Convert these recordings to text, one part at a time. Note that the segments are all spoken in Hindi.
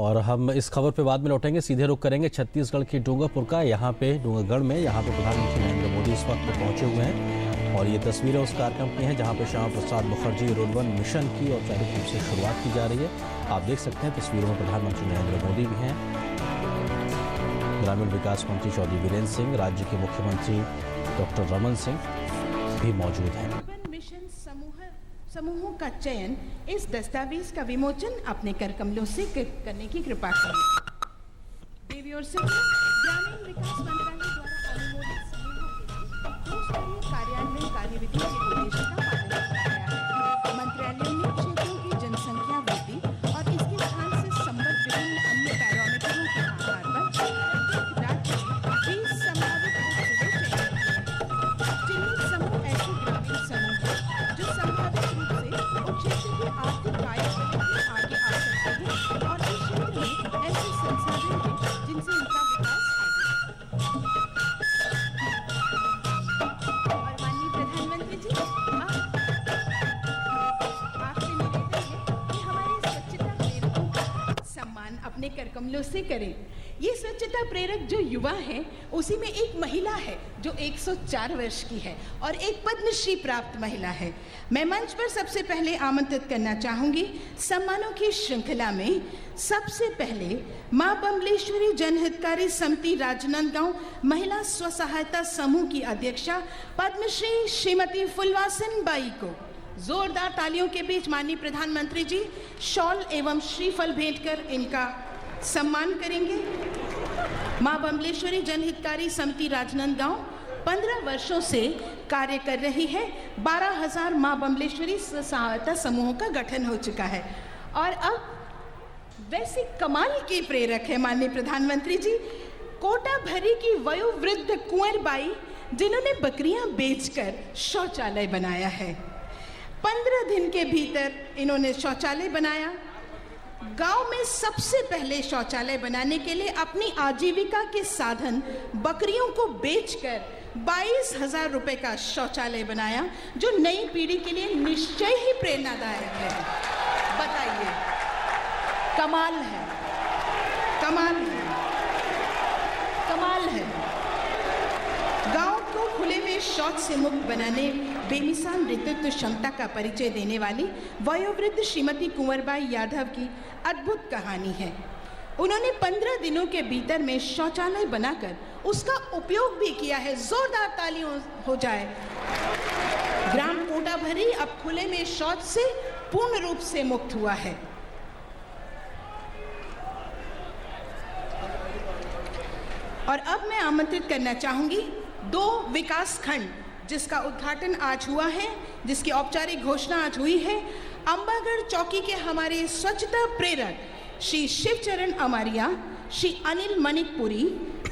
और हम इस खबर पे बाद में लौटेंगे। सीधे रुख करेंगे छत्तीसगढ़ की डूंगरपुर का। यहाँ पे डूंगरगढ़ में यहाँ पे प्रधानमंत्री नरेंद्र मोदी इस वक्त पहुंचे हुए हैं और ये तस्वीरें उस कार्यक्रम की हैं जहाँ पे श्यामा प्रसाद मुखर्जी रुर्बन मिशन की औपचारिक रूप से शुरुआत की जा रही है। आप देख सकते हैं तस्वीरों में प्रधानमंत्री नरेंद्र मोदी भी हैं, ग्रामीण विकास मंत्री चौधरी वीरेंद्र सिंह, राज्य के मुख्यमंत्री डॉक्टर रमन सिंह भी मौजूद हैं। मिशन समूहों का चयन इस दस्तावेज का विमोचन अपने कर कमलों से करने की कृपा करें। देवी और ग्रामीण विकास मंत्रालय द्वारा अनुमोदित समूहों के कार्यान्वयन कार्यविधि के उद्देश्य का पालन किया गया है। मंत्रालय ने क्षेत्रों की जनसंख्या वृद्धि और इसके स्थान से संबद्ध विभिन्न अन्य पैरामीटरों के आधार पर राज्य में 20 संभावित चिन्हित समूह ऐसे ग्रामीण समूह हैं जो संभावित रूप से उस क्षेत्र की आर्थिक कार्यप्रगति में आगे आ सकते हैं और इस क्षेत्र में ऐसे संसाधन हैं जिनसे उनका विकास और माननीय प्रधानमंत्री जी आपसे निवेदन है कि हमारे स्वच्छता प्रेरकों का सम्मान अपने कर कमलों से करें। ये स्वच्छता प्रेरक जो युवा हैं उसी में एक महिला है जो 104 वर्ष की है और एक पद्मश्री प्राप्त महिला है। मैं मंच पर सबसे पहले आमंत्रित करना चाहूंगी सम्मानों की श्रृंखला में सबसे पहले मां बमलेश्वरी जनहितकारी समिति राजनांदगांव महिला स्व सहायता समूह की अध्यक्षा पद्मश्री श्रीमती फुलवासन बाई को जोरदार तालियों के बीच माननीय प्रधानमंत्री जी शॉल एवं श्रीफल भेंट कर इनका सम्मान करेंगे। मां बमलेश्वरी जनहितकारी समिति राजनांदगांव 15 वर्षों से कार्य कर रही है। 12,000 मां बमलेश्वरी सहायता समूहों का गठन हो चुका है और अब वैसे कमाल की प्रेरक है माननीय प्रधानमंत्री जी कोटा भरी की वयोवृद्ध कुंवर बाई जिन्होंने बकरियां बेचकर शौचालय बनाया है। 15 दिन के भीतर इन्होंने शौचालय बनाया। गांव में सबसे पहले शौचालय बनाने के लिए अपनी आजीविका के साधन बकरियों को बेचकर 22,000 रुपए का शौचालय बनाया जो नई पीढ़ी के लिए निश्चय ही प्रेरणादायक है। बताइए, कमाल है, कमाल है, कमाल है। गांव को खुले में शौच से मुक्त बनाने बेमिसाल नेतृत्व क्षमता का परिचय देने वाली वयोवृद्ध श्रीमती कुंवरबाई यादव की अद्भुत कहानी है। उन्होंने 15 दिनों के भीतर में शौचालय बनाकर उसका उपयोग भी किया है। जोरदार तालियां हो जाए। ग्राम कोटा भरी अब खुले में शौच से पूर्ण रूप से मुक्त हुआ है। और अब मैं आमंत्रित करना चाहूंगी 2 विकास खंड जिसका उद्घाटन आज हुआ है, जिसकी औपचारिक घोषणा आज हुई है। अंबागढ़ चौकी के हमारे स्वच्छता प्रेरक श्री शिवचरण अमारिया, श्री अनिल मणिकपुरी,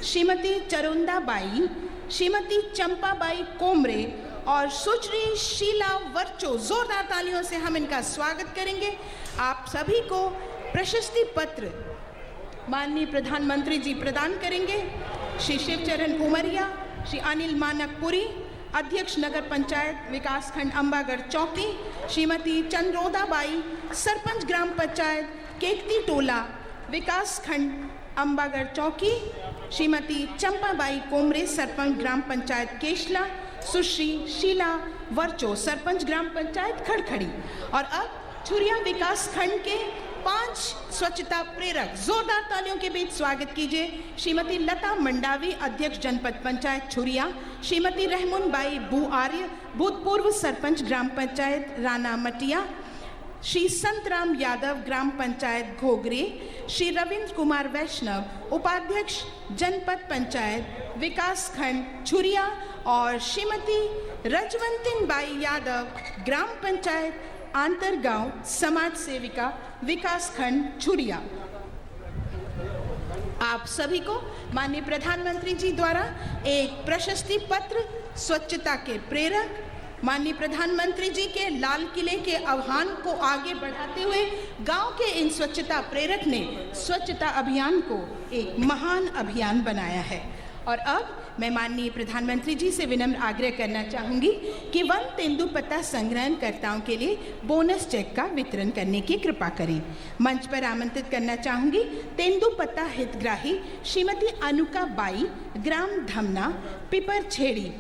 श्रीमती चरुंदा बाई, श्रीमती चंपा बाई कोमरे और सुश्री शीला वर्चो। जोरदार तालियों से हम इनका स्वागत करेंगे। आप सभी को प्रशस्ति पत्र माननीय प्रधानमंत्री जी प्रदान करेंगे। श्री शिवचरण उमरिया, श्री अनिल मानकपुरी, अध्यक्ष नगर पंचायत विकास खंड अंबागढ़ चौकी, श्रीमती चंद्रोदा बाई, सरपंच ग्राम पंचायत केकती टोला विकास खंड अंबागढ़ चौकी, श्रीमती चंपा बाई कोमरे, सरपंच ग्राम पंचायत केशला, सुश्री शीला वर्चो, सरपंच ग्राम पंचायत खड़खड़ी। और अब छुरिया विकास खंड के 5 स्वच्छता प्रेरक। जोरदार तालियों के बीच स्वागत कीजिए। श्रीमती लता मंडावी, अध्यक्ष जनपद पंचायत छुरिया, श्रीमती रहमुन बाई बू आर्य, भूतपूर्व सरपंच ग्राम पंचायत राना मटिया, श्री संतराम यादव, ग्राम पंचायत घोगरे, श्री रविंद्र कुमार वैष्णव, उपाध्यक्ष जनपद पंचायत विकास खंड छुरिया और श्रीमती रजवंतिन बाई यादव, ग्राम पंचायत आंतरगांव समाज सेविका विकास खंड छुरिया। आप सभी को माननीय प्रधानमंत्री जी द्वारा एक प्रशस्ति पत्र स्वच्छता के प्रेरक माननीय प्रधानमंत्री जी के लाल किले के आह्वान को आगे बढ़ाते हुए गांव के इन स्वच्छता प्रेरक ने स्वच्छता अभियान को एक महान अभियान बनाया है और अब मैं माननीय प्रधानमंत्री जी से विनम्र आग्रह करना चाहूंगी कि वन तेंदुपत्ता संग्रहणकर्ताओं के लिए बोनस चेक का वितरण करने की कृपा करें। मंच पर आमंत्रित करना चाहूंगी तेंदुपत्ता हितग्राही श्रीमती अनुका बाई, ग्राम धमना, पिपरछेड़ी।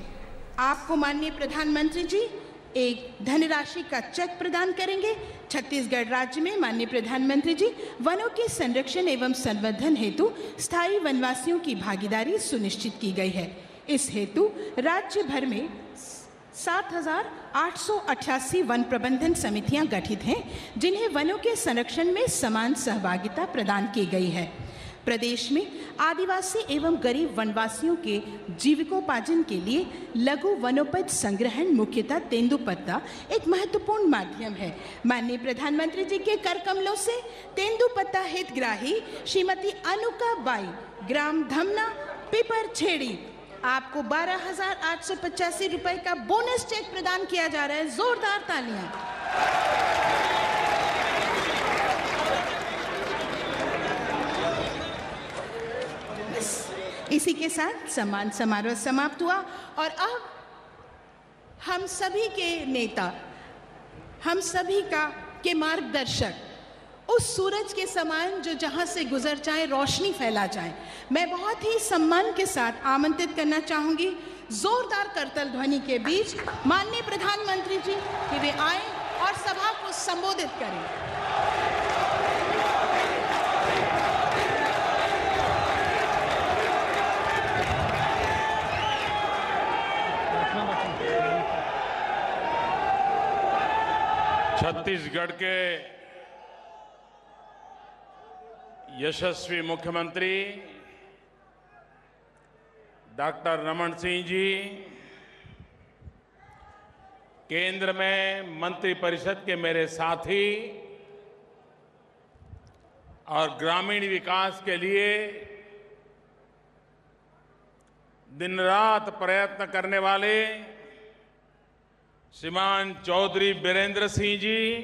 आपको माननीय प्रधानमंत्री जी एक धनराशि का चेक प्रदान करेंगे। छत्तीसगढ़ राज्य में माननीय प्रधानमंत्री जी वनों के संरक्षण एवं संवर्धन हेतु स्थायी वनवासियों की भागीदारी सुनिश्चित की गई है। इस हेतु राज्य भर में 7,888 वन प्रबंधन समितियां गठित हैं, जिन्हें वनों के संरक्षण में समान सहभागिता प्रदान की गई है। प्रदेश में आदिवासी एवं गरीब वनवासियों के जीविकोपार्जन के लिए लघु वनोपज संग्रहण मुख्यतः तेंदुपत्ता एक महत्वपूर्ण माध्यम है। माननीय प्रधानमंत्री जी के कर कमलों से तेंदुपत्ता हितग्राही श्रीमती अनुका बाई, ग्राम धमना, पिपरछेड़ी, आपको 12,885 रुपए का बोनस चेक प्रदान किया जा रहा है। जोरदार तालियां। इसी के साथ सम्मान समारोह समाप्त हुआ और अब हम सभी के नेता, हम सभी के मार्गदर्शक उस सूरज के समान जो जहां से गुजर जाए रोशनी फैला जाए, मैं बहुत ही सम्मान के साथ आमंत्रित करना चाहूंगी जोरदार करतल ध्वनि के बीच माननीय प्रधानमंत्री जी कि वे आए और सभा को संबोधित करें। छत्तीसगढ़ के यशस्वी मुख्यमंत्री डॉक्टर रमन सिंह जी, केंद्र में मंत्रिपरिषद के मेरे साथी और ग्रामीण विकास के लिए दिन रात प्रयत्न करने वाले श्रीमान चौधरी बीरेंद्र सिंह जी,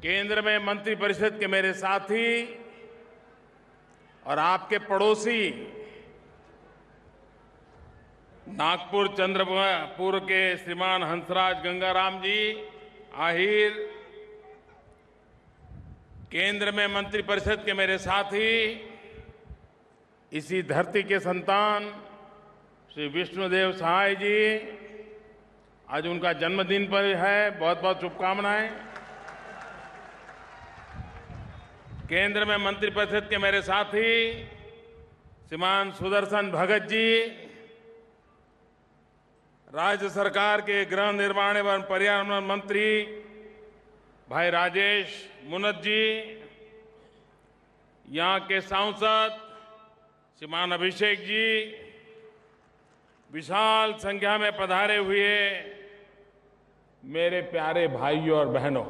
केंद्र में मंत्रिपरिषद के मेरे साथी और आपके पड़ोसी नागपुर चंद्रपुर के श्रीमान हंसराज गंगाराम जी आहिर, केंद्र में मंत्रिपरिषद के मेरे साथी, इसी धरती के संतान श्री विष्णुदेव सहाय जी, आज उनका जन्मदिन पर है, बहुत बहुत शुभकामनाएं। केंद्र में मंत्रिपरिषद के मेरे साथी श्रीमान सुदर्शन भगत जी, राज्य सरकार के गृह निर्माण एवं पर्यावरण मंत्री भाई राजेश मुनत जी, यहाँ के सांसद श्रीमान अभिषेक जी, विशाल संख्या में पधारे हुए मेरे प्यारे भाइयों और बहनों,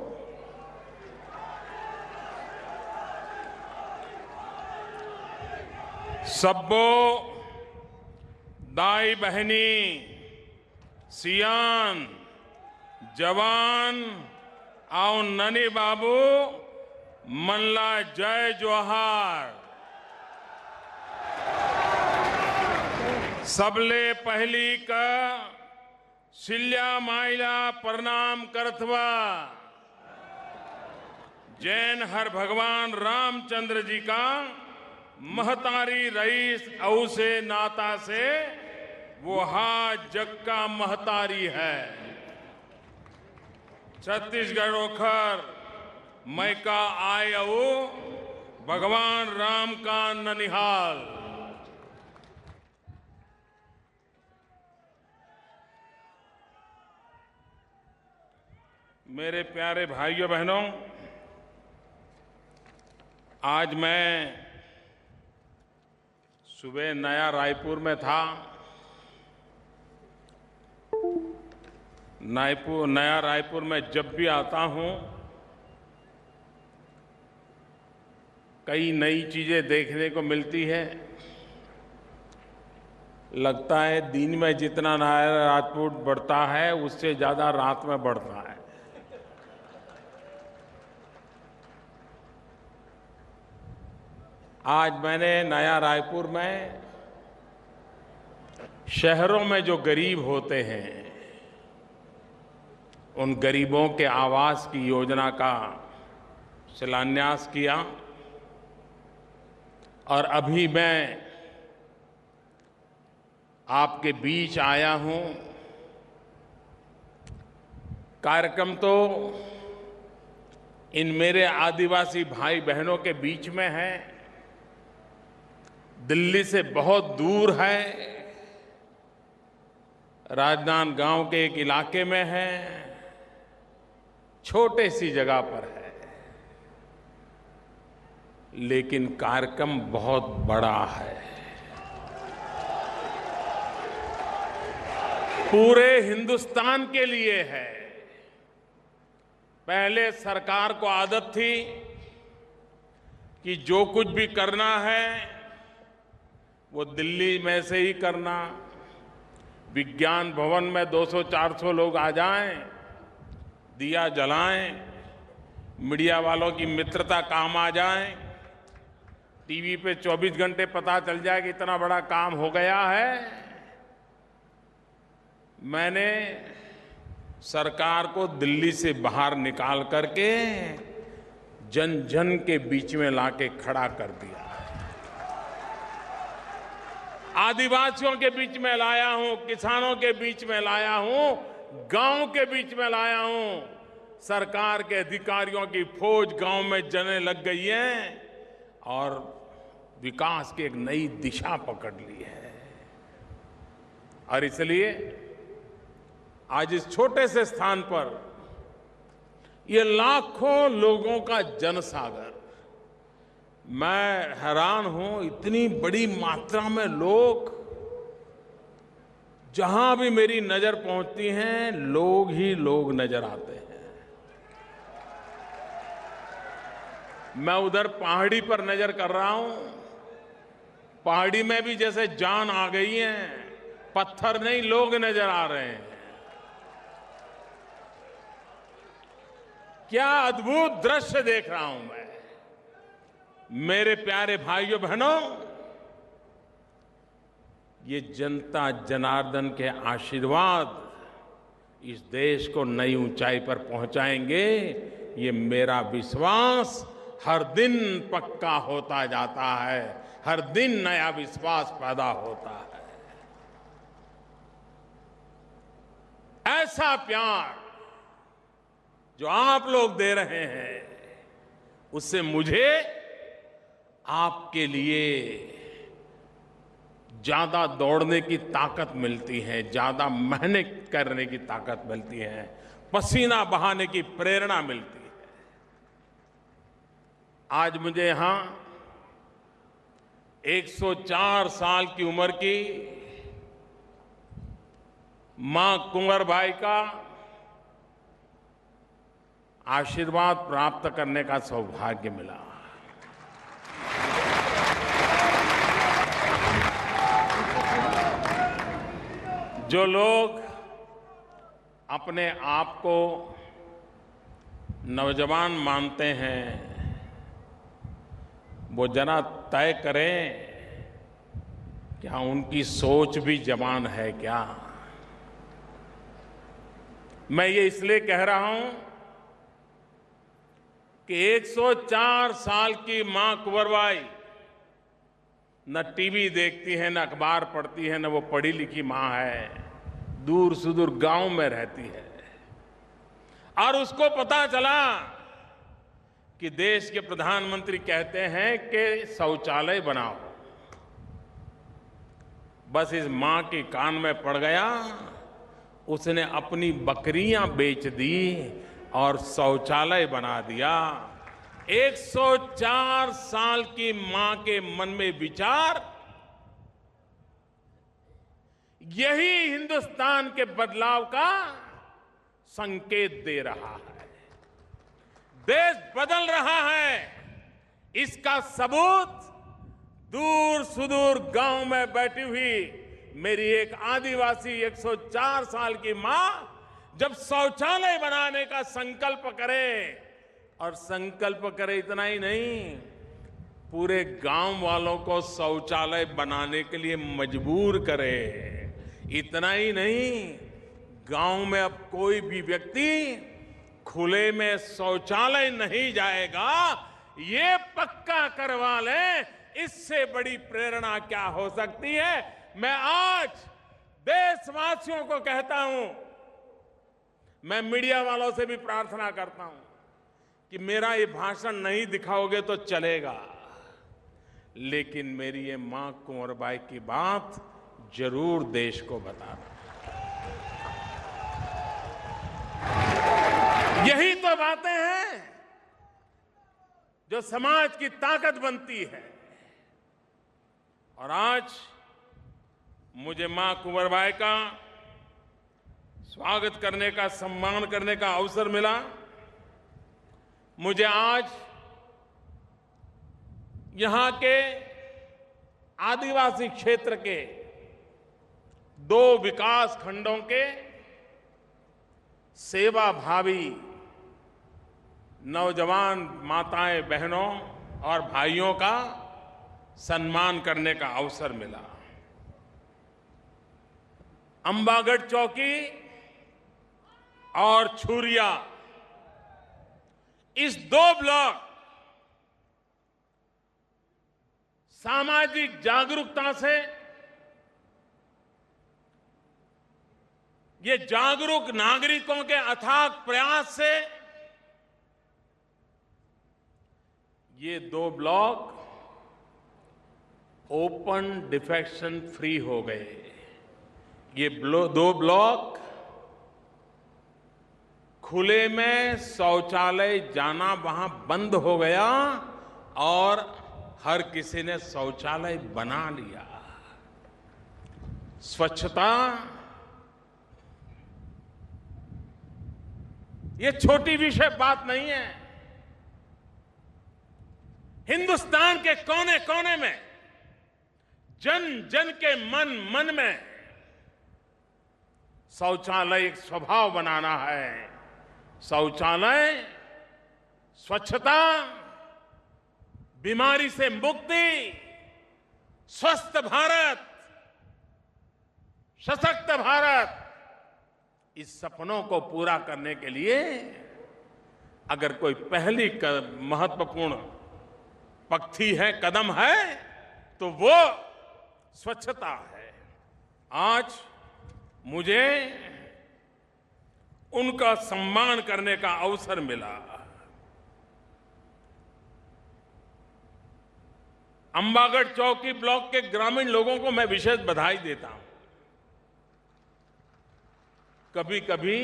सब्बो दाई बहनी, सियान, जवान आओ ननी बाबू, मनला जय जोहार। सबले पहली का शिल्या माइला प्रणाम करथवा। जैन हर भगवान रामचंद्र जी का महतारी रईस औ से नाता से वो हा जग का महतारी है। छत्तीसगढ़ ओखर मैका आय औ भगवान राम का ननिहाल। मेरे प्यारे भाइयों बहनों, आज मैं सुबह नया रायपुर में था। नया रायपुर में जब भी आता हूं, कई नई चीजें देखने को मिलती है। लगता है दिन में जितना नया रायपुर बढ़ता है, उससे ज्यादा रात में बढ़ता है। आज मैंने नया रायपुर में शहरों में जो गरीब होते हैं उन गरीबों के आवास की योजना का शिलान्यास किया और अभी मैं आपके बीच आया हूं। कार्यक्रम तो इन मेरे आदिवासी भाई बहनों के बीच में है, दिल्ली से बहुत दूर है, राजनांदगांव के एक इलाके में है, छोटे सी जगह पर है, लेकिन कार्यक्रम बहुत बड़ा है। पूरे हिंदुस्तान के लिए है। पहले सरकार को आदत थी कि जो कुछ भी करना है वो दिल्ली में से ही करना। विज्ञान भवन में 200-400 लोग आ जाएं, दिया जलाएं, मीडिया वालों की मित्रता काम आ जाए, टीवी पे 24 घंटे पता चल जाए कि इतना बड़ा काम हो गया है। मैंने सरकार को दिल्ली से बाहर निकाल करके जन जन के बीच में लाके खड़ा कर दिया। आदिवासियों के बीच में लाया हूं, किसानों के बीच में लाया हूं, गांव के बीच में लाया हूं। सरकार के अधिकारियों की फौज गांव में जने लग गई है और विकास की एक नई दिशा पकड़ ली है। और इसलिए आज इस छोटे से स्थान पर ये लाखों लोगों का जनसागर, मैं हैरान हूं, इतनी बड़ी मात्रा में लोग, जहां भी मेरी नजर पहुंचती है लोग ही लोग नजर आते हैं। मैं उधर पहाड़ी पर नजर कर रहा हूं, पहाड़ी में भी जैसे जान आ गई है, पत्थर नहीं लोग नजर आ रहे हैं। क्या अद्भुत दृश्य देख रहा हूं मैं। मेरे प्यारे भाइयों बहनों, ये जनता जनार्दन के आशीर्वाद इस देश को नई ऊंचाई पर पहुंचाएंगे, ये मेरा विश्वास हर दिन पक्का होता जाता है, हर दिन नया विश्वास पैदा होता है। ऐसा प्यार जो आप लोग दे रहे हैं, उससे मुझे आपके लिए ज्यादा दौड़ने की ताकत मिलती है, ज्यादा मेहनत करने की ताकत मिलती है, पसीना बहाने की प्रेरणा मिलती है। आज मुझे यहां 104 साल की उम्र की मां कुंवरबाई का आशीर्वाद प्राप्त करने का सौभाग्य मिला। जो लोग अपने आप को नौजवान मानते हैं, वो जरा तय करें क्या उनकी सोच भी जवान है क्या। मैं ये इसलिए कह रहा हूं कि 104 साल की मां कुंवरबाई न टीवी देखती है, न अखबार पढ़ती है, न वो पढ़ी लिखी मां है, दूर सुदूर गांव में रहती है। और उसको पता चला कि देश के प्रधानमंत्री कहते हैं कि शौचालय बनाओ। बस इस मां की कान में पड़ गया, उसने अपनी बकरियां बेच दी और शौचालय बना दिया। 104 साल की मां के मन में विचार, यही हिंदुस्तान के बदलाव का संकेत दे रहा है। देश बदल रहा है, इसका सबूत दूर सुदूर गांव में बैठी हुई मेरी एक आदिवासी 104 साल की मां जब शौचालय बनाने का संकल्प करे, और संकल्प करे इतना ही नहीं, पूरे गांव वालों को शौचालय बनाने के लिए मजबूर करे। इतना ही नहीं, गांव में अब कोई भी व्यक्ति खुले में शौचालय नहीं जाएगा, ये पक्का करवा ले। इससे बड़ी प्रेरणा क्या हो सकती है। मैं आज देशवासियों को कहता हूं, मैं मीडिया वालों से भी प्रार्थना करता हूं कि मेरा ये भाषण नहीं दिखाओगे तो चलेगा, लेकिन मेरी ये मां कुंवरबाई की बात जरूर देश को बताना। यही तो बातें हैं जो समाज की ताकत बनती है। और आज मुझे मां कुंवरबाई का स्वागत करने का, सम्मान करने का अवसर मिला। मुझे आज यहां के आदिवासी क्षेत्र के 2 विकास खंडों के सेवाभावी नौजवान माताएं, बहनों और भाइयों का सम्मान करने का अवसर मिला। अंबागढ़ चौकी और छुरिया, इस 2 ब्लॉक सामाजिक जागरूकता से, ये जागरूक नागरिकों के अथाक प्रयास से ये 2 ब्लॉक ओपन डिफेक्शन फ्री हो गए। ये 2 ब्लॉक खुले में शौचालय जाना वहां बंद हो गया और हर किसी ने शौचालय बना लिया। स्वच्छता ये छोटी विषय बात नहीं है। हिंदुस्तान के कोने कोने में, जन जन के मन मन में शौचालय एक स्वभाव बनाना है। शौचालय, स्वच्छता, बीमारी से मुक्ति, स्वस्थ भारत, सशक्त भारत, इस सपनों को पूरा करने के लिए अगर कोई पहली महत्वपूर्ण पक्षी है, कदम है, तो वो स्वच्छता है। आज मुझे उनका सम्मान करने का अवसर मिला। अंबागढ़ चौकी ब्लॉक के ग्रामीण लोगों को मैं विशेष बधाई देता हूं। कभी कभी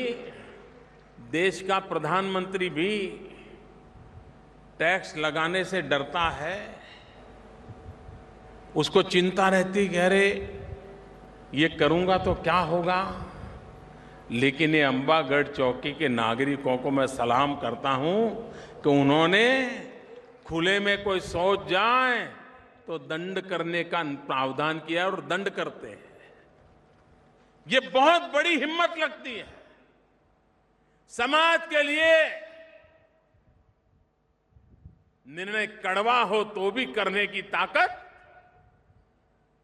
देश का प्रधानमंत्री भी टैक्स लगाने से डरता है। उसको चिंता रहती कि अरे ये करूंगा तो क्या होगा। लेकिन ये अंबागढ़ चौकी के नागरिकों को मैं सलाम करता हूं कि उन्होंने खुले में कोई शौच जाए तो दंड करने का प्रावधान किया और दंड करते हैं। ये बहुत बड़ी हिम्मत लगती है। समाज के लिए निर्णय कड़वा हो तो भी करने की ताकत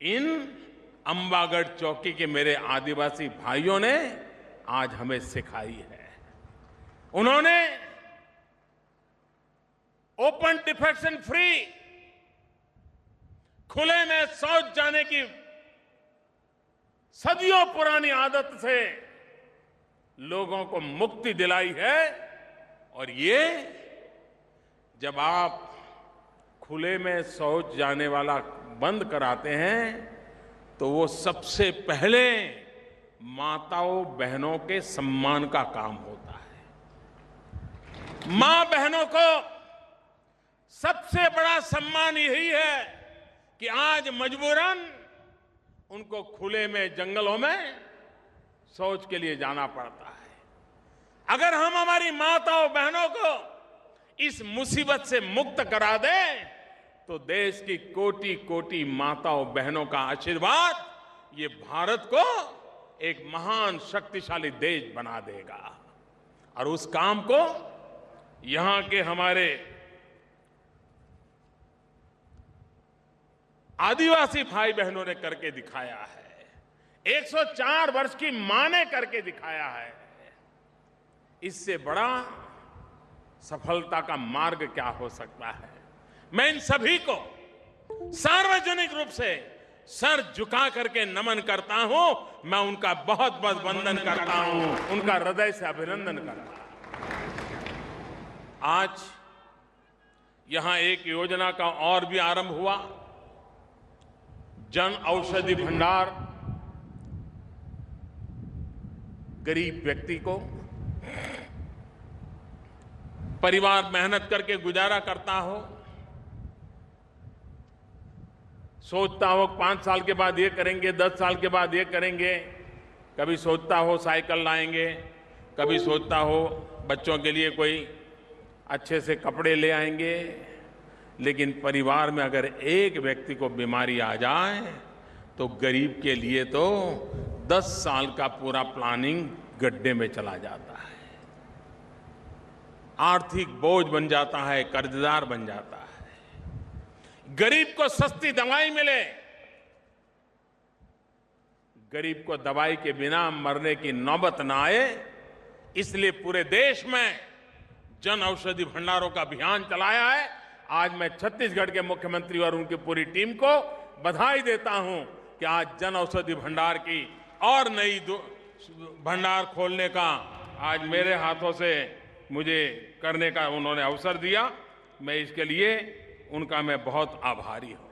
इन अंबागढ़ चौकी के मेरे आदिवासी भाइयों ने आज हमें सिखाई है। उन्होंने ओपन डिफेक्शन फ्री, खुले में शौच जाने की सदियों पुरानी आदत से लोगों को मुक्ति दिलाई है। और ये जब आप खुले में शौच जाने वाला बंद कराते हैं तो वो सबसे पहले माताओं बहनों के सम्मान का काम होता है। मां बहनों को सबसे बड़ा सम्मान यही है कि आज मजबूरन उनको खुले में जंगलों में शौच के लिए जाना पड़ता है। अगर हम हमारी माताओं बहनों को इस मुसीबत से मुक्त करा दें तो देश की कोटि कोटि माताओं बहनों का आशीर्वाद ये भारत को एक महान शक्तिशाली देश बना देगा। और उस काम को यहां के हमारे आदिवासी भाई बहनों ने करके दिखाया है, 104 वर्ष की मां ने करके दिखाया है। इससे बड़ा सफलता का मार्ग क्या हो सकता है। मैं इन सभी को सार्वजनिक रूप से सर झुका करके नमन करता हूं। मैं उनका बहुत बहुत वंदन करता हूं, उनका हृदय से अभिनंदन करता हूं। आज यहां एक योजना का और भी आरंभ हुआ, जन औषधि भंडार। गरीब व्यक्ति को, परिवार मेहनत करके गुजारा करता हो, सोचता हो 5 साल के बाद ये करेंगे, 10 साल के बाद ये करेंगे, कभी सोचता हो साइकिल लाएंगे, कभी सोचता हो बच्चों के लिए कोई अच्छे से कपड़े ले आएंगे, लेकिन परिवार में अगर एक व्यक्ति को बीमारी आ जाए तो गरीब के लिए तो 10 साल का पूरा प्लानिंग गड्ढे में चला जाता है, आर्थिक बोझ बन जाता है, कर्जदार बन जाता है। गरीब को सस्ती दवाई मिले, गरीब को दवाई के बिना मरने की नौबत ना आए, इसलिए पूरे देश में जन औषधि भंडारों का अभियान चलाया है। आज मैं छत्तीसगढ़ के मुख्यमंत्री और उनकी पूरी टीम को बधाई देता हूं कि आज जन औषधि भंडार की और नई भंडार खोलने का आज मेरे हाथों से मुझे करने का उन्होंने अवसर दिया। मैं इसके लिए उनका मैं बहुत आभारी हूं।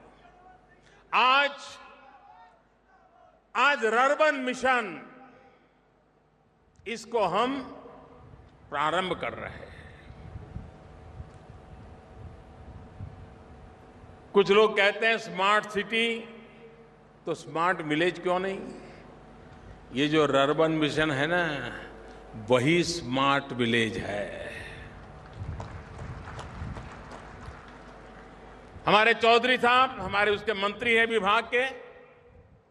आज रर्बन मिशन, इसको हम प्रारंभ कर रहे हैं। कुछ लोग कहते हैं स्मार्ट सिटी, तो स्मार्ट विलेज क्यों नहीं? ये जो रर्बन मिशन है ना, वही स्मार्ट विलेज है। हमारे चौधरी साहब, हमारे उसके मंत्री हैं विभाग के,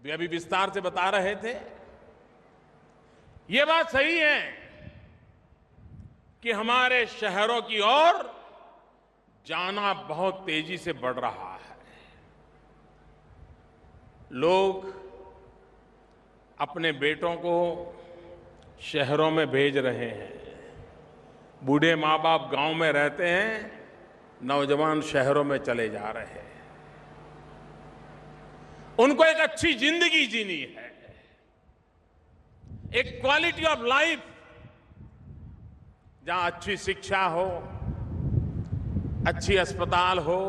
भी अभी विस्तार से बता रहे थे। ये बात सही है कि हमारे शहरों की ओर जाना बहुत तेजी से बढ़ रहा है। लोग अपने बेटों को शहरों में भेज रहे हैं, बूढ़े माँ बाप गांव में रहते हैं, नौजवान शहरों में चले जा रहे हैं। उनको एक अच्छी जिंदगी जीनी है, एक क्वालिटी ऑफ लाइफ, जहां अच्छी शिक्षा हो, अच्छी अस्पताल हो,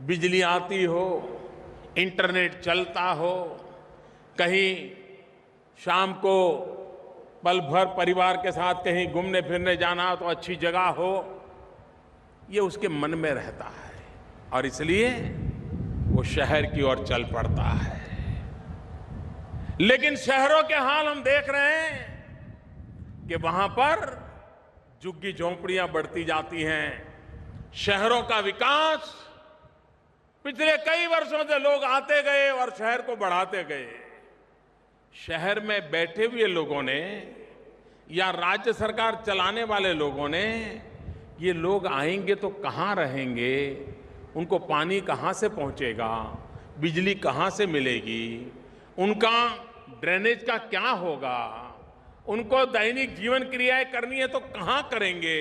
बिजली आती हो, इंटरनेट चलता हो, कहीं शाम को पल भर परिवार के साथ कहीं घूमने फिरने जाना हो तो अच्छी जगह हो, ये उसके मन में रहता है और इसलिए वो शहर की ओर चल पड़ता है। लेकिन शहरों के हाल हम देख रहे हैं कि वहां पर झुग्गी झोंपड़ियां बढ़ती जाती हैं। शहरों का विकास, पिछले कई वर्षों से लोग आते गए और शहर को बढ़ाते गए। शहर में बैठे हुए लोगों ने या राज्य सरकार चलाने वाले लोगों ने, ये लोग आएंगे तो कहां रहेंगे, उनको पानी कहां से पहुंचेगा, बिजली कहां से मिलेगी, उनका ड्रेनेज का क्या होगा, उनको दैनिक जीवन क्रियाएं करनी है तो कहां करेंगे,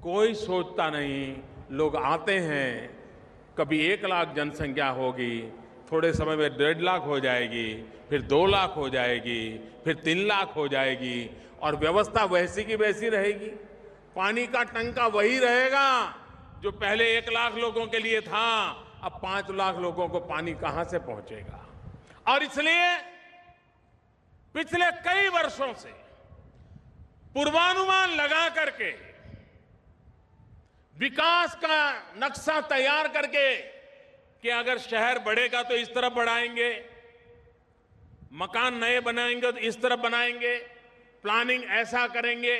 कोई सोचता नहीं। लोग आते हैं, कभी 1 लाख जनसंख्या होगी, थोड़े समय में 1.5 लाख हो जाएगी, फिर 2 लाख हो जाएगी, फिर 3 लाख हो जाएगी और व्यवस्था वैसी की वैसी रहेगी। पानी का टंका वही रहेगा जो पहले 1 लाख लोगों के लिए था, अब 5 लाख लोगों को पानी कहां से पहुंचेगा। और इसलिए पिछले कई वर्षों से पूर्वानुमान लगा करके, विकास का नक्शा तैयार करके कि अगर शहर बढ़ेगा तो इस तरफ बढ़ाएंगे, मकान नए बनाएंगे तो इस तरफ बनाएंगे, प्लानिंग ऐसा करेंगे,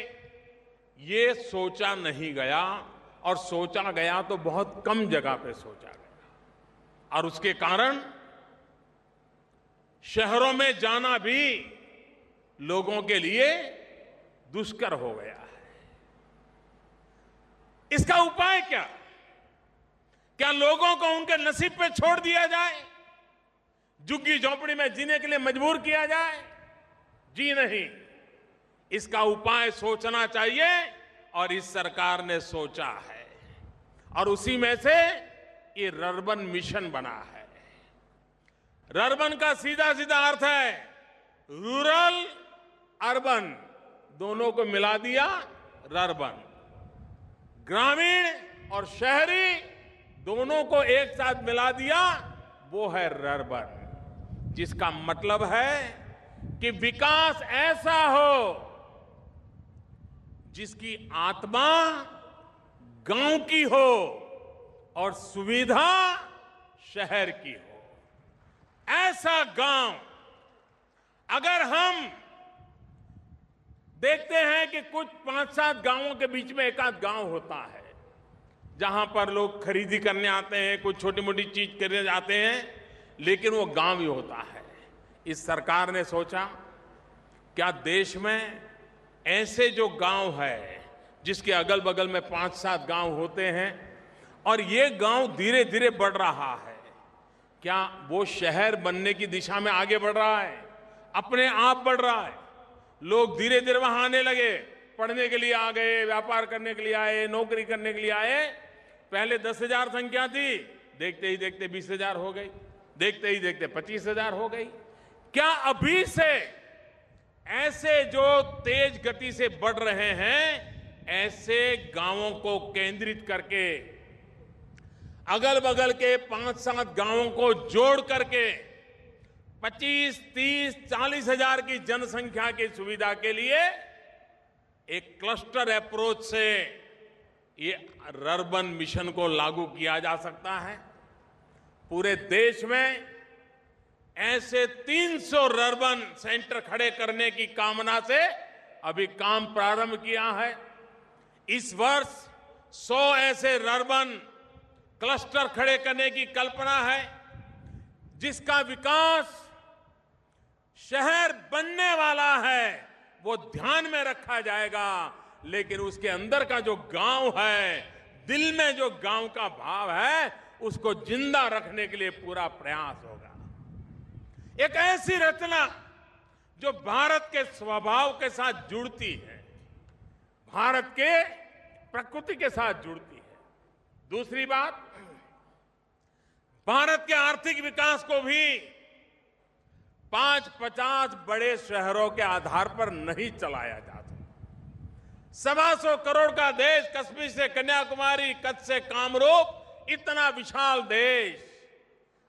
ये सोचा नहीं गया और सोचा गया तो बहुत कम जगह पे सोचा गया और उसके कारण शहरों में जाना भी लोगों के लिए दुष्कर हो गया है। इसका उपाय क्या? क्या लोगों को उनके नसीब पे छोड़ दिया जाए? झुग्गी झोपड़ी में जीने के लिए मजबूर किया जाए? जी नहीं, इसका उपाय सोचना चाहिए और इस सरकार ने सोचा है और उसी में से ये रर्बन मिशन बना है। रर्बन का सीधा सीधा अर्थ है रूरल अर्बन, दोनों को मिला दिया रर्बन। ग्रामीण और शहरी दोनों को एक साथ मिला दिया, वो है रर्बन, जिसका मतलब है कि विकास ऐसा हो जिसकी आत्मा गांव की हो और सुविधा शहर की हो। ऐसा गांव अगर हम देखते हैं कि कुछ 5-7 गांवों के बीच में एक आध गांव होता है जहां पर लोग खरीदी करने आते हैं, कुछ छोटी मोटी चीज करने जाते हैं, लेकिन वो गांव ही होता है। इस सरकार ने सोचा क्या देश में ऐसे जो गांव है जिसके अगल बगल में 5-7 गांव होते हैं और ये गांव धीरे धीरे बढ़ रहा है, क्या वो शहर बनने की दिशा में आगे बढ़ रहा है? अपने आप बढ़ रहा है। लोग धीरे धीरे वहां आने लगे, पढ़ने के लिए आ गए, व्यापार करने के लिए आए, नौकरी करने के लिए आए। पहले 10,000 संख्या थी, देखते ही देखते 20,000 हो गई, देखते ही देखते 25,000 हो गई। क्या अभी से ऐसे जो तेज गति से बढ़ रहे हैं, ऐसे गांवों को केंद्रित करके अगल बगल के 5-7 गांवों को जोड़ करके 25, 30, 40 हजार की जनसंख्या की सुविधा के लिए एक क्लस्टर अप्रोच से ये रर्बन मिशन को लागू किया जा सकता है। पूरे देश में ऐसे 300 रर्बन सेंटर खड़े करने की कामना से अभी काम प्रारंभ किया है। इस वर्ष 100 ऐसे रर्बन क्लस्टर खड़े करने की कल्पना है, जिसका विकास शहर बनने वाला है वो ध्यान में रखा जाएगा, लेकिन उसके अंदर का जो गांव है, दिल में जो गांव का भाव है, उसको जिंदा रखने के लिए पूरा प्रयास होगा। एक ऐसी रचना जो भारत के स्वभाव के साथ जुड़ती है, भारत के प्रकृति के साथ जुड़ती है। दूसरी बात, भारत के आर्थिक विकास को भी 5-50 बड़े शहरों के आधार पर नहीं चलाया जा सकता। 125 करोड़ का देश, कश्मीर से कन्याकुमारी, कच्छ से कामरूप, इतना विशाल देश,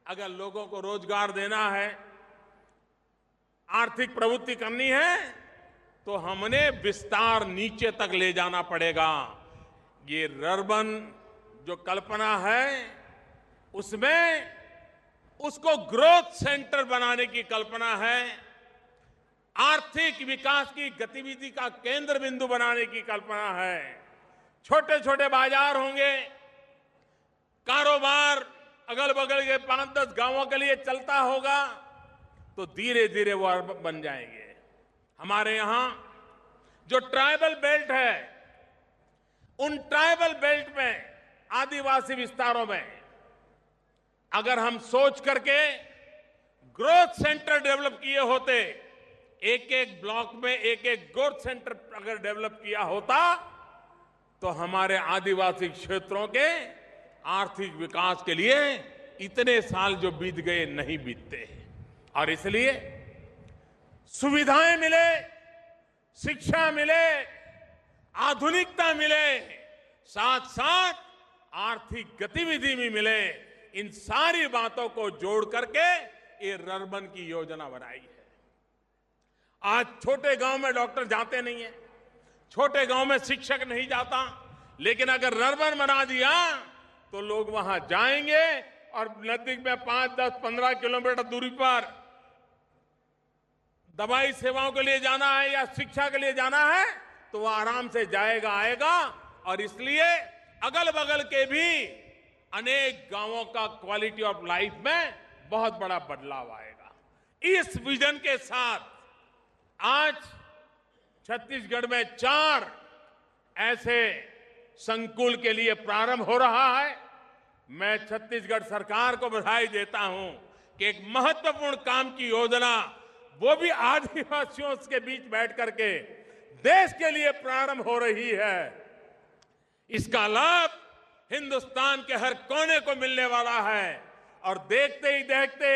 अगर लोगों को रोजगार देना है, आर्थिक प्रवृत्ति करनी है, तो हमने विस्तार नीचे तक ले जाना पड़ेगा। ये रर्बन जो कल्पना है, उसमें उसको ग्रोथ सेंटर बनाने की कल्पना है, आर्थिक विकास की गतिविधि का केंद्र बिंदु बनाने की कल्पना है। छोटे छोटे बाजार होंगे, कारोबार अगल बगल के 5-10 गांवों के लिए चलता होगा, तो धीरे धीरे वो अर्बन बन जाएंगे। हमारे यहां जो ट्राइबल बेल्ट है, उन ट्राइबल बेल्ट में, आदिवासी विस्तारों में अगर हम सोच करके ग्रोथ सेंटर डेवलप किए होते, एक एक ब्लॉक में एक एक ग्रोथ सेंटर अगर डेवलप किया होता, तो हमारे आदिवासी क्षेत्रों के आर्थिक विकास के लिए इतने साल जो बीत गए नहीं बीतते। और इसलिए सुविधाएं मिले, शिक्षा मिले, आधुनिकता मिले, साथ साथ आर्थिक गतिविधि भी मिले, इन सारी बातों को जोड़ करके ये रर्बन की योजना बनाई है। आज छोटे गांव में डॉक्टर जाते नहीं है, छोटे गांव में शिक्षक नहीं जाता, लेकिन अगर रर्बन बना दिया तो लोग वहां जाएंगे और नजदीक में 5, 10, 15 किलोमीटर दूरी पर दवाई सेवाओं के लिए जाना है या शिक्षा के लिए जाना है, तो वह आराम से जाएगा, आएगा। और इसलिए अगल बगल के भी अनेक गांवों का क्वालिटी ऑफ लाइफ में बहुत बड़ा बदलाव आएगा। इस विजन के साथ आज छत्तीसगढ़ में 4 ऐसे संकुल के लिए प्रारंभ हो रहा है। मैं छत्तीसगढ़ सरकार को बधाई देता हूं कि एक महत्वपूर्ण काम की योजना, वो भी आदिवासियों के बीच बैठ करके देश के लिए प्रारंभ हो रही है। इसका लाभ हिंदुस्तान के हर कोने को मिलने वाला है और देखते ही देखते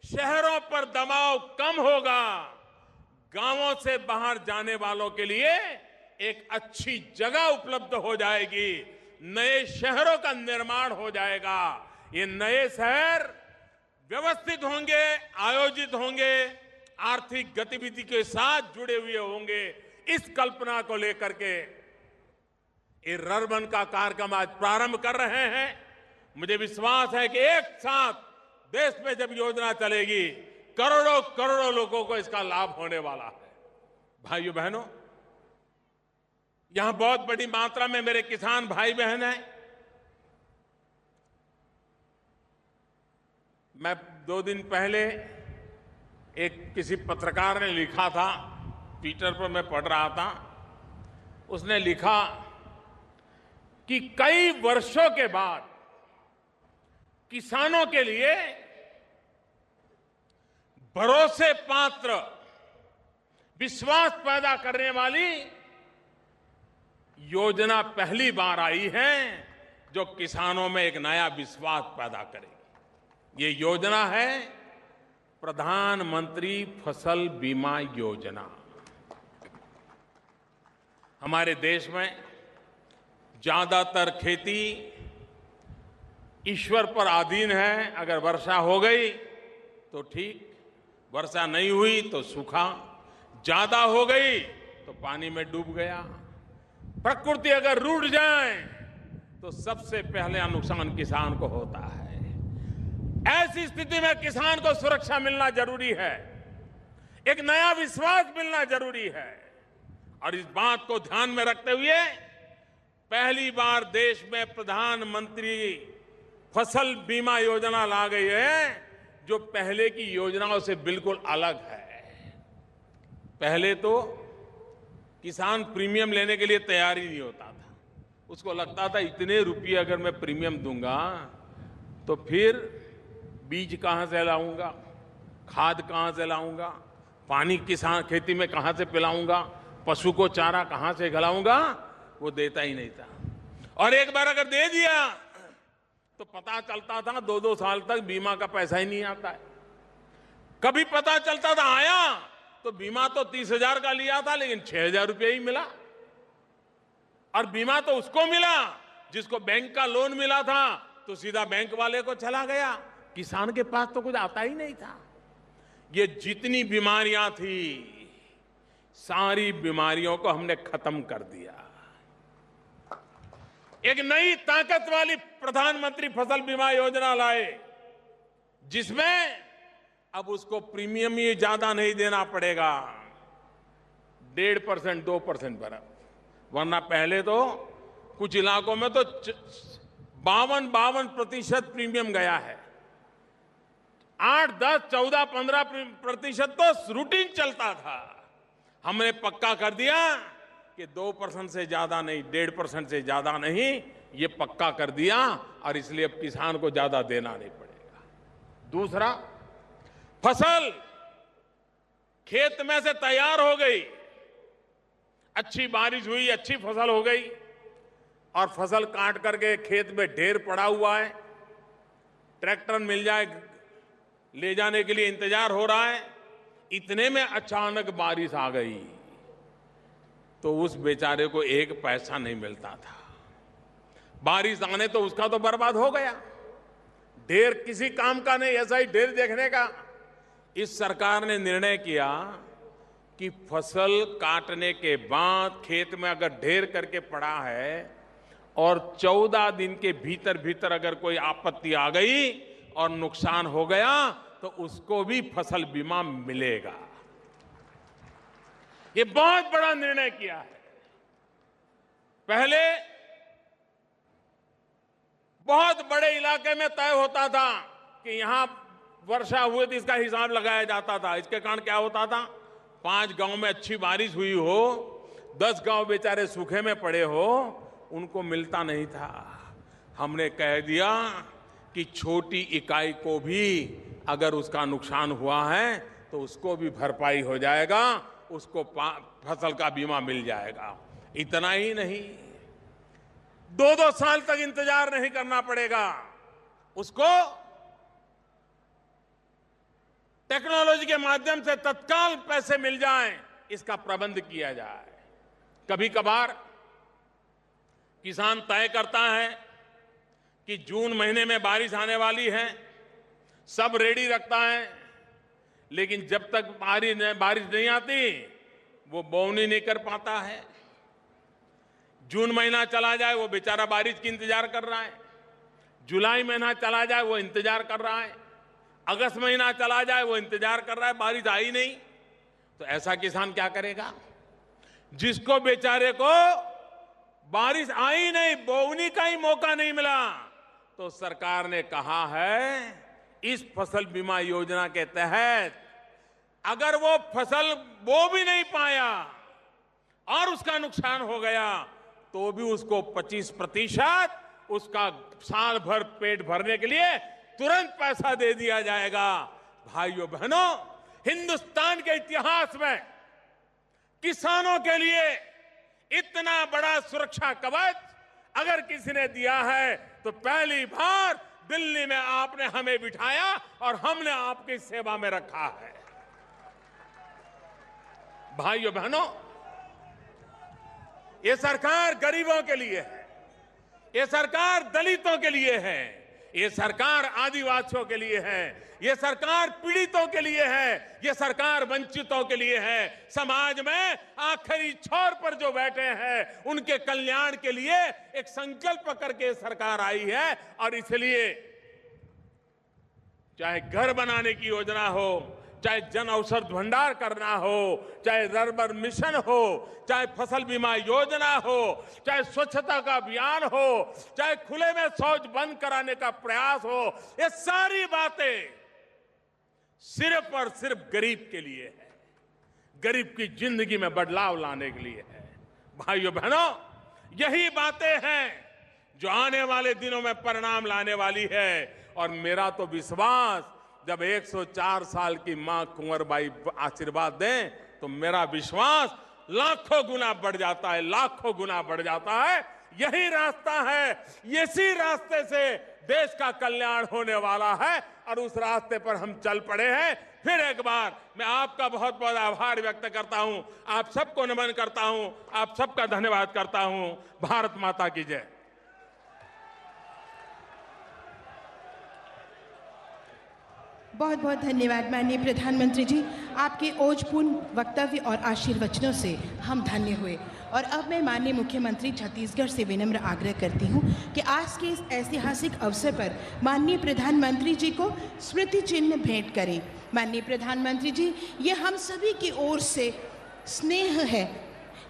शहरों पर दबाव कम होगा। गांवों से बाहर जाने वालों के लिए एक अच्छी जगह उपलब्ध हो जाएगी, नए शहरों का निर्माण हो जाएगा। ये नए शहर व्यवस्थित होंगे, आयोजित होंगे, आर्थिक गतिविधि के साथ जुड़े हुए होंगे। इस कल्पना को लेकर के ये रर्बन का कार्यक्रम आज प्रारंभ कर रहे हैं। मुझे विश्वास है कि एक साथ देश में जब योजना चलेगी, करोड़ों करोड़ों लोगों को इसका लाभ होने वाला है। भाइयों बहनों, यहां बहुत बड़ी मात्रा में मेरे किसान भाई बहन हैं। मैं 2 दिन पहले एक किसी पत्रकार ने लिखा था, ट्विटर पर मैं पढ़ रहा था, उसने लिखा कि कई वर्षों के बाद किसानों के लिए भरोसे पात्र, विश्वास पैदा करने वाली योजना पहली बार आई है जो किसानों में एक नया विश्वास पैदा करेगी। ये योजना है प्रधानमंत्री फसल बीमा योजना। हमारे देश में ज्यादातर खेती ईश्वर पर अधीन है। अगर वर्षा हो गई तो ठीक, वर्षा नहीं हुई तो सूखा, ज्यादा हो गई तो पानी में डूब गया। प्रकृति अगर रूठ जाए तो सबसे पहले नुकसान किसान को होता है। ऐसी स्थिति में किसान को सुरक्षा मिलना जरूरी है, एक नया विश्वास मिलना जरूरी है। और इस बात को ध्यान में रखते हुए पहली बार देश में प्रधानमंत्री फसल बीमा योजना ला गई है, जो पहले की योजनाओं से बिल्कुल अलग है। पहले तो किसान प्रीमियम लेने के लिए तैयार ही नहीं होता था। उसको लगता था इतने रुपये अगर मैं प्रीमियम दूंगा तो फिर बीज कहां से लाऊंगा, खाद कहां से लाऊंगा, पानी किसान खेती में कहां से पिलाऊंगा, पशु को चारा कहां से खिलाऊंगा। वो देता ही नहीं था। और एक बार अगर दे दिया तो पता चलता था 2-2 साल तक बीमा का पैसा ही नहीं आता है। कभी पता चलता था आया तो बीमा तो 30,000 का लिया था लेकिन 6,000 रुपये ही मिला। और बीमा तो उसको मिला जिसको बैंक का लोन मिला था, तो सीधा बैंक वाले को चला गया। किसान के पास तो कुछ आता ही नहीं था। ये जितनी बीमारियां थी, सारी बीमारियों को हमने खत्म कर दिया। एक नई ताकत वाली प्रधानमंत्री फसल बीमा योजना लाए, जिसमें अब उसको प्रीमियम ही ज्यादा नहीं देना पड़ेगा, 1.5% 2% पर। वरना पहले तो कुछ इलाकों में तो 52% प्रीमियम गया है। 8, 10, 14, 15% तो रूटीन चलता था। हमने पक्का कर दिया कि 2% से ज्यादा नहीं, 1.5% से ज्यादा नहीं, ये पक्का कर दिया। और इसलिए अब किसान को ज्यादा देना नहीं पड़ेगा। दूसरा, फसल खेत में से तैयार हो गई, अच्छी बारिश हुई, अच्छी फसल हो गई, और फसल काट करके खेत में ढेर पड़ा हुआ है, ट्रैक्टर मिल जाए ले जाने के लिए इंतजार हो रहा है। इतने में अचानक बारिश आ गई तो उस बेचारे को 1 पैसा नहीं मिलता था। बारिश आने तो उसका तो बर्बाद हो गया। ढेर किसी काम का नहीं, ऐसा ही ढेर देखने का। इस सरकार ने निर्णय किया कि फसल काटने के बाद खेत में अगर ढेर करके पड़ा है और 14 दिन के भीतर भीतर अगर कोई आपत्ति आ गई और नुकसान हो गया तो उसको भी फसल बीमा मिलेगा। ये बहुत बड़ा निर्णय किया है। पहले बहुत बड़े इलाके में तय होता था कि यहां वर्षा हुई तो इसका हिसाब लगाया जाता था। इसके कारण क्या होता था, 5 गांव में अच्छी बारिश हुई हो, 10 गांव बेचारे सूखे में पड़े हो, उनको मिलता नहीं था। हमने कह दिया कि छोटी इकाई को भी अगर उसका नुकसान हुआ है तो उसको भी भरपाई हो जाएगा, उसको फसल का बीमा मिल जाएगा। इतना ही नहीं, 2-2 साल तक इंतजार नहीं करना पड़ेगा, उसको टेक्नोलॉजी के माध्यम से तत्काल पैसे मिल जाएं, इसका प्रबंध किया जाए। कभी कभार किसान तय करता है कि जून महीने में बारिश आने वाली है, सब रेडी रखता है, लेकिन जब तक बारिश नहीं आती वो बोवनी नहीं कर पाता है। जून महीना चला जाए वो बेचारा बारिश की इंतजार कर रहा है, जुलाई महीना चला जाए वो इंतजार कर रहा है, अगस्त महीना चला जाए वो इंतजार कर रहा है, बारिश आई नहीं। तो ऐसा किसान क्या करेगा? जिसको बेचारे को बारिश आई नहीं, बोवनी का ही मौका नहीं मिला, तो सरकार ने कहा है इस फसल बीमा योजना के तहत अगर वो फसल बो भी नहीं पाया और उसका नुकसान हो गया तो भी उसको 25% उसका साल भर पेट भरने के लिए तुरंत पैसा दे दिया जाएगा। भाइयों बहनों, हिंदुस्तान के इतिहास में किसानों के लिए इतना बड़ा सुरक्षा कवच अगर किसी ने दिया है तो पहली बार दिल्ली में आपने हमें बिठाया और हमने आपकी सेवा में रखा है। भाइयों बहनों, ये सरकार गरीबों के लिए है, ये सरकार दलितों के लिए है, ये सरकार आदिवासियों के लिए है, ये सरकार पीड़ितों के लिए है, ये सरकार वंचितों के लिए है। समाज में आखिरी छोर पर जो बैठे हैं उनके कल्याण के लिए एक संकल्प करके सरकार आई है। और इसलिए चाहे घर बनाने की योजना हो, चाहे जन औषधि भंडार करना हो, चाहे रर्बन मिशन हो, चाहे फसल बीमा योजना हो, चाहे स्वच्छता का अभियान हो, चाहे खुले में शौच बंद कराने का प्रयास हो, ये सारी बातें सिर्फ और सिर्फ गरीब के लिए है, गरीब की जिंदगी में बदलाव लाने के लिए है। भाइयों बहनों, यही बातें हैं जो आने वाले दिनों में परिणाम लाने वाली है। और मेरा तो विश्वास, जब 104 साल की मां कुंवरबाई आशीर्वाद दें तो मेरा विश्वास लाखों गुना बढ़ जाता है, लाखों गुना बढ़ जाता है। यही रास्ता है, इसी रास्ते से देश का कल्याण होने वाला है और उस रास्ते पर हम चल पड़े हैं। फिर एक बार मैं आपका बहुत बहुत आभार व्यक्त करता हूं, आप सबको नमन करता हूं, आप सबका धन्यवाद करता हूं। भारत माता की जय। बहुत बहुत धन्यवाद माननीय प्रधानमंत्री जी, आपके ओजपूर्ण वक्तव्य और आशीर्वचनों से हम धन्य हुए। और अब मैं माननीय मुख्यमंत्री छत्तीसगढ़ से विनम्र आग्रह करती हूं कि आज के इस ऐतिहासिक अवसर पर माननीय प्रधानमंत्री जी को स्मृति चिन्ह भेंट करें। माननीय प्रधानमंत्री जी, ये हम सभी की ओर से स्नेह है,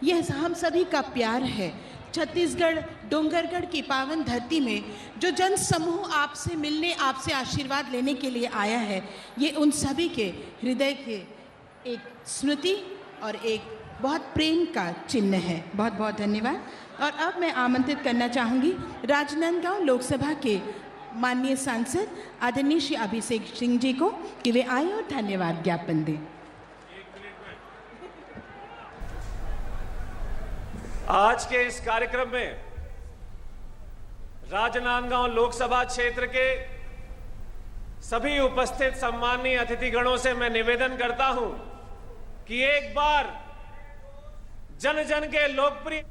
यह हम सभी का प्यार है। छत्तीसगढ़ डोंगरगढ़ की पावन धरती में जो जन समूह आपसे मिलने, आपसे आशीर्वाद लेने के लिए आया है, ये उन सभी के हृदय के एक स्मृति और एक बहुत प्रेम का चिन्ह है। बहुत बहुत धन्यवाद। और अब मैं आमंत्रित करना चाहूँगी राजनांदगांव लोकसभा के माननीय सांसद आदरणीय श्री अभिषेक सिंह जी को कि वे आए और धन्यवाद ज्ञापन दें। आज के इस कार्यक्रम में राजनांदगांव लोकसभा क्षेत्र के सभी उपस्थित सम्माननीय अतिथिगणों से मैं निवेदन करता हूं कि एक बार जन जन के लोकप्रिय